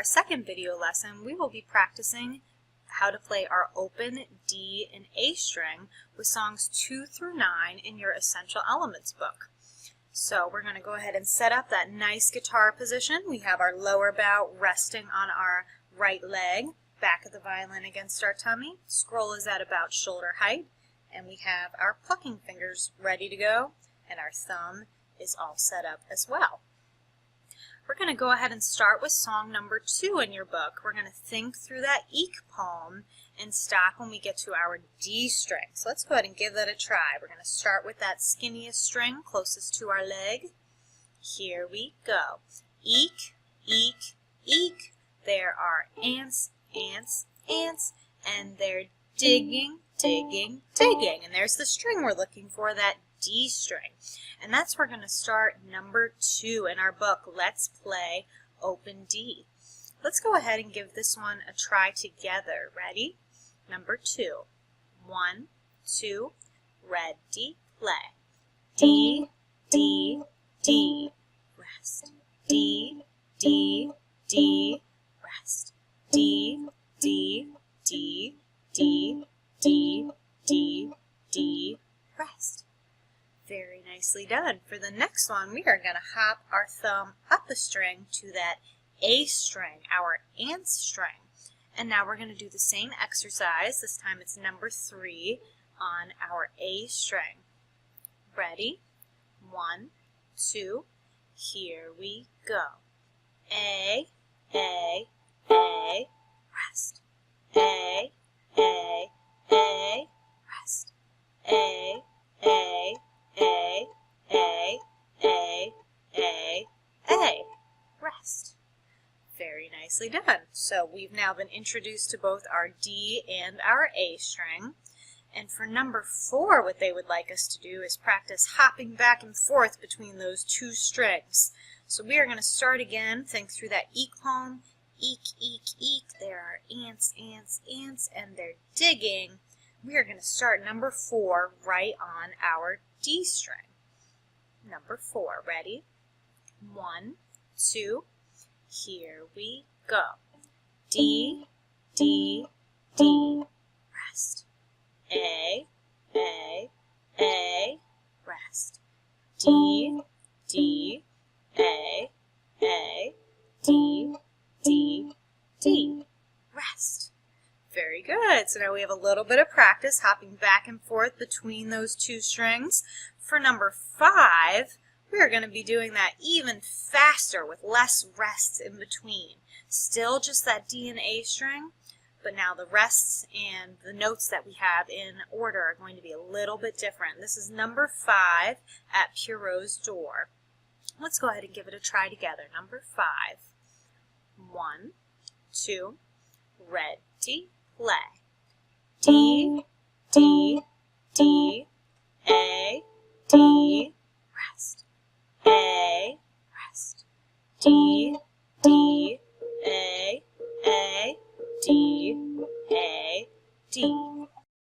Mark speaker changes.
Speaker 1: our second video lesson, we will be practicing how to play our open D and A string with songs 2 through 9 in your Essential Elements book. So we're going to go ahead and set up that nice guitar position. We have our lower bow resting on our right leg, back of the violin against our tummy. Scroll is at about shoulder height, and we have our plucking fingers ready to go, and our thumb is all set up as well. We're going to go ahead and start with song number 2 in your book. We're going to think through that eek poem and stop when we get to our D string. So let's go ahead and give that a try. We're going to start with that skinniest string closest to our leg. Here we go. Eek, eek, eek. There are ants, ants, ants, and they're digging, digging, digging. And there's the string we're looking for, that D string. And that's where we're going to start number 2 in our book. Let's play open D. Let's go ahead and give this one a try together. Ready? Number 2. 1, 2, ready, play. D, D, D, rest. D, D, D, rest. D, D, D, D, D, D, D, rest. Very nicely done. For the next one, we are going to hop our thumb up a string to that A string, our ants string. And now we're going to do the same exercise. This time it's number 3 on our A string. Ready? 1, 2, here we go. A, rest. A, rest. A, rest. Very nicely done. So we've now been introduced to both our D and our A string. And for number 4, what they would like us to do is practice hopping back and forth between those 2 strings. So we are going to start again, think through that eek poem. Eek, eek, eek. There are ants, ants, ants, and they're digging. We are going to start number 4 right on our D string. Number 4, ready? 1, 2, here we go. D, D, D, rest. A, rest. D, D, A, D, D, D, rest. Very good. So now we have a little bit of practice hopping back and forth between those 2 strings. For number 5, we are going to be doing that even faster with less rests in between. Still just that D and A string, but now the rests and the notes that we have in order are going to be a little bit different. This is number 5 at Pierrot's door. Let's go ahead and give it a try together. Number 5. 1, 2, ready, play. D, D, D, A, D, rest. A, rest. D, D, A, D, A, D.